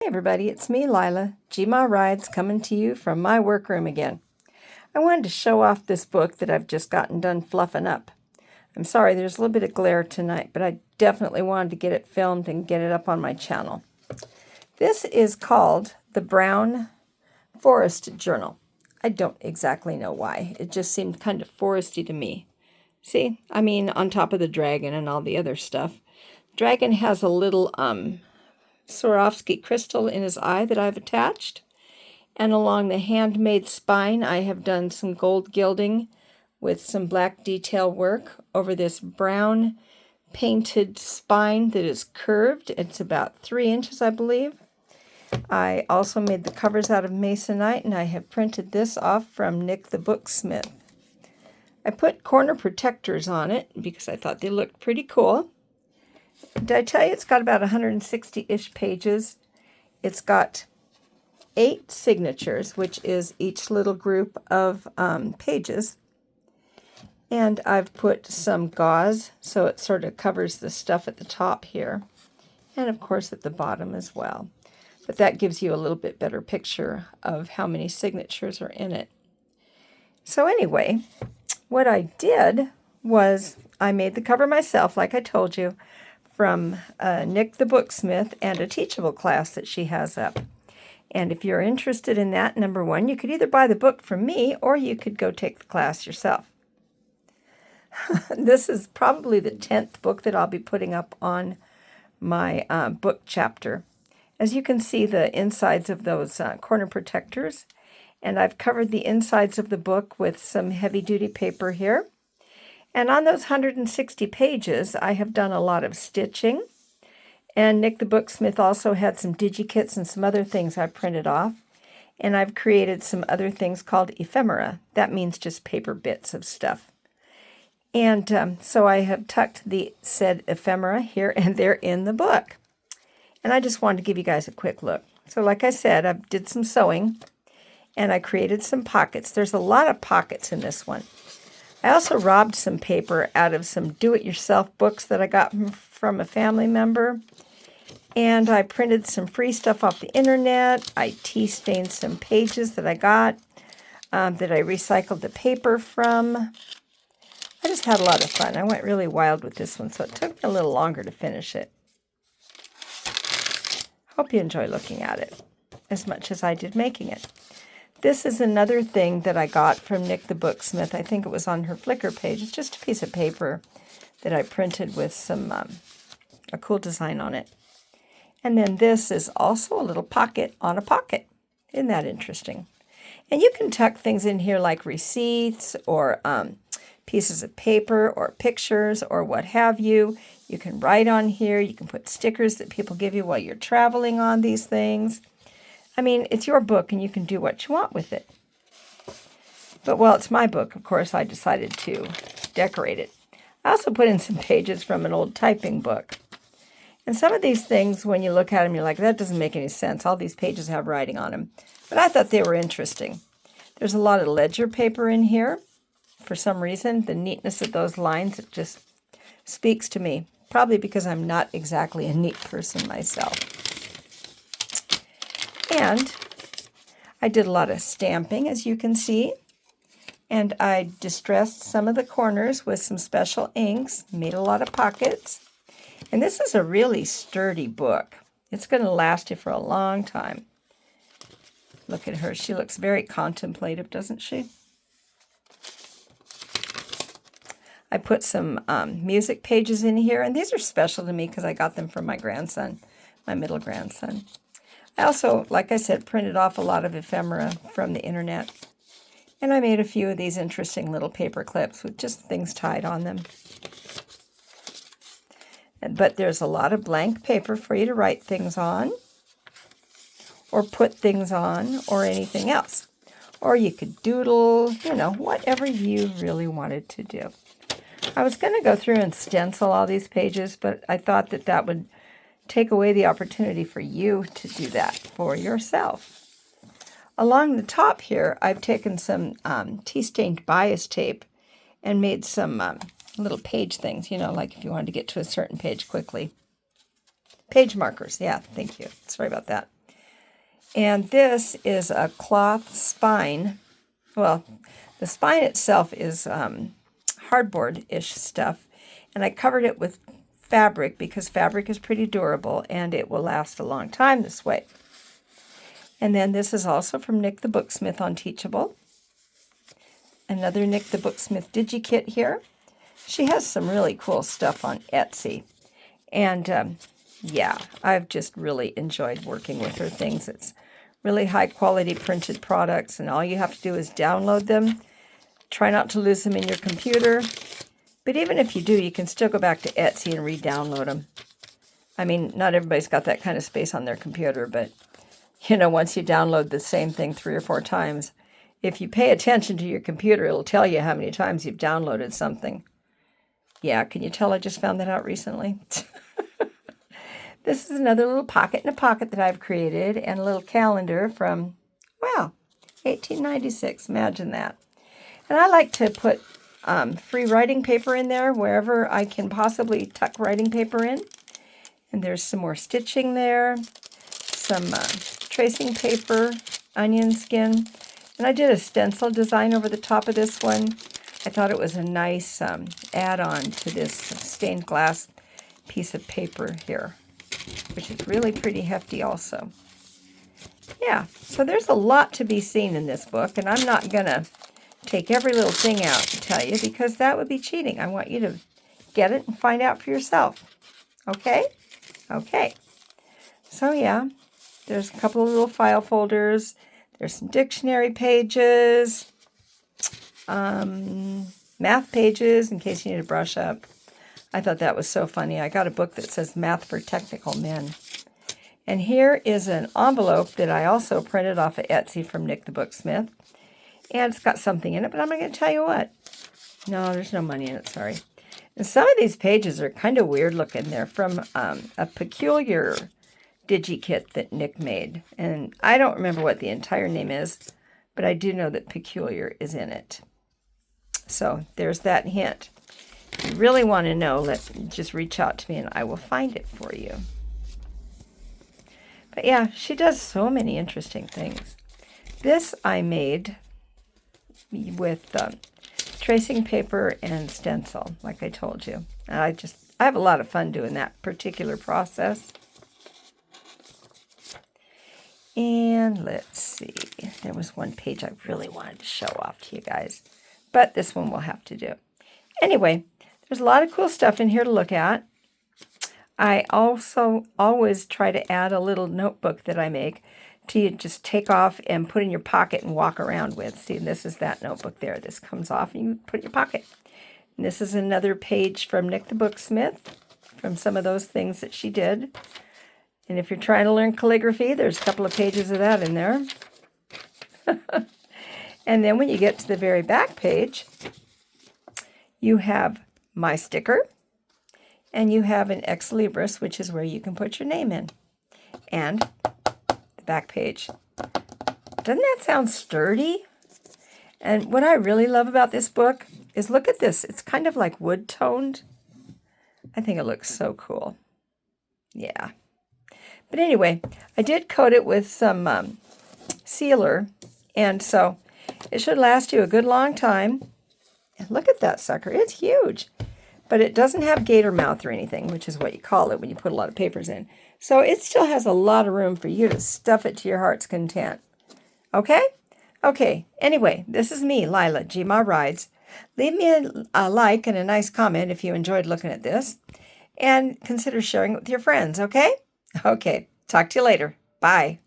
Hey everybody, it's me, Lila, Gma Rides, coming to you from my workroom again. I wanted to show off this book that I've just gotten done fluffing up. I'm sorry, there's a little bit of glare tonight, but I definitely wanted to get it filmed and get it up on my channel. This is called the Brown Forest Journal. I don't exactly know why. It just seemed kind of foresty to me. See, I mean, on top of the dragon and all the other stuff. Dragon has a little, Swarovski crystal in his eye that I've attached. And along the handmade spine, I have done some gold gilding with some black detail work over this brown painted spine that is curved. It's about 3 inches, I believe. I also made the covers out of masonite, and I have printed this off from Nick the Booksmith. I put corner protectors on it because I thought they looked pretty cool. Did I tell you it's got about 160-ish pages? It's got 8 signatures, which is each little group of pages. And I've put some gauze, so it sort of covers the stuff at the top here. And of course at the bottom as well. But that gives you a little bit better picture of how many signatures are in it. So anyway, what I did was I made the cover myself, like I told you, from Nick the Booksmith and a teachable class that she has up. And if you're interested in that, number one, you could either buy the book from me or you could go take the class yourself. This is probably the 10th book that I'll be putting up on my book chapter. As you can see, the insides of those corner protectors, and I've covered the insides of the book with some heavy-duty paper here. And on those 160 pages, I have done a lot of stitching. And Nick the Booksmith also had some digikits and some other things I printed off. And I've created some other things called ephemera. That means just paper bits of stuff. And so I have tucked the said ephemera here and there in the book. And I just wanted to give you guys a quick look. So like I said, I did some sewing and I created some pockets. There's a lot of pockets in this one. I also robbed some paper out of some do-it-yourself books that I got from a family member. And I printed some free stuff off the internet. I tea-stained some pages that I got that I recycled the paper from. I just had a lot of fun. I went really wild with this one, so it took me a little longer to finish it. Hope you enjoy looking at it as much as I did making it. This is another thing that I got from Nick the Booksmith. I think it was on her Flickr page. It's just a piece of paper that I printed with some a cool design on it. And then this is also a little pocket on a pocket. Isn't that interesting? And you can tuck things in here like receipts or pieces of paper or pictures or what have you. You can write on here. You can put stickers that people give you while you're traveling on these things. I mean, it's your book and you can do what you want with it. But while it's my book, of course, I decided to decorate it. I also put in some pages from an old typing book. And some of these things, when you look at them, you're like, that doesn't make any sense. All these pages have writing on them. But I thought they were interesting. There's a lot of ledger paper in here. For some reason, the neatness of those lines, it just speaks to me. Probably because I'm not exactly a neat person myself. And I did a lot of stamping, as you can see. And I distressed some of the corners with some special inks, made a lot of pockets. And this is a really sturdy book. It's going to last you for a long time. Look at her. She looks very contemplative, doesn't she? I put some music pages in here, and these are special to me because I got them from my grandson, my middle grandson. I also, like I said, printed off a lot of ephemera from the internet. And I made a few of these interesting little paper clips with just things tied on them. But there's a lot of blank paper for you to write things on, or put things on, or anything else. Or you could doodle, you know, whatever you really wanted to do. I was going to go through and stencil all these pages, but I thought that that would take away the opportunity for you to do that for yourself. Along the top here, I've taken some tea-stained bias tape and made some little page things, you know, like if you wanted to get to a certain page quickly. Page markers, yeah, thank you. Sorry about that. And this is a cloth spine. Well, the spine itself is hardboard-ish stuff. And I covered it with fabric because fabric is pretty durable and it will last a long time this way. And then this is also from Nick the Booksmith on Teachable. Another Nick the Booksmith DigiKit here. She has some really cool stuff on Etsy. And yeah, I've just really enjoyed working with her things. It's really high quality printed products, and all you have to do is download them. Try not to lose them in your computer. But even if you do, you can still go back to Etsy and re-download them. I mean, not everybody's got that kind of space on their computer, but you know, once you download the same thing 3 or 4 times, if you pay attention to your computer, it'll tell you how many times you've downloaded something. Yeah, can you tell I just found that out recently? This is another little pocket in a pocket that I've created, and a little calendar from, wow, 1896. Imagine that. And I like to put free writing paper in there wherever I can possibly tuck writing paper in. And there's some more stitching there, some tracing paper, onion skin. And I did a stencil design over the top of this one. I thought it was a nice add-on to this stained glass piece of paper here, which is really pretty hefty also. Yeah, so there's a lot to be seen in this book, and I'm not going to take every little thing out to tell you because that would be cheating. I want you to get it and find out for yourself. Okay? Okay. So yeah, there's a couple of little file folders. There's some dictionary pages, math pages in case you need to brush up. I thought that was so funny. I got a book that says Math for Technical Men. And here is an envelope that I also printed off of Etsy from Nick the Booksmith. And it's got something in it, but I'm not going to tell you what. No, there's no money in it, sorry. And some of these pages are kind of weird looking. They're from a peculiar DigiKit that Nick made. And I don't remember what the entire name is, but I do know that peculiar is in it. So there's that hint. If you really want to know, just reach out to me and I will find it for you. But yeah, she does so many interesting things. This I made with tracing paper and stencil, like I told you. And I have a lot of fun doing that particular process. And let's see, there was one page I really wanted to show off to you guys, but this one we'll have to do. Anyway, there's a lot of cool stuff in here to look at. I also always try to add a little notebook that I make to just take off and put in your pocket and walk around with. See, this is that notebook there. This comes off and you put it in your pocket. And this is another page from Nick the Booksmith, from some of those things that she did. And if you're trying to learn calligraphy, there's a couple of pages of that in there. And then when you get to the very back page, you have my sticker, and you have an ex libris, which is where you can put your name in. And the back page. Doesn't that sound sturdy? And what I really love about this book is, look at this. It's kind of like wood-toned. I think it looks so cool. Yeah. But anyway, I did coat it with some sealer, and so it should last you a good long time. And look at that sucker. It's huge. But it doesn't have gator mouth or anything, which is what you call it when you put a lot of papers in. So it still has a lot of room for you to stuff it to your heart's content. Okay? Okay. Anyway, this is me, Lila, Gma Rides. Leave me a like and a nice comment if you enjoyed looking at this. And consider sharing it with your friends, okay? Okay. Talk to you later. Bye.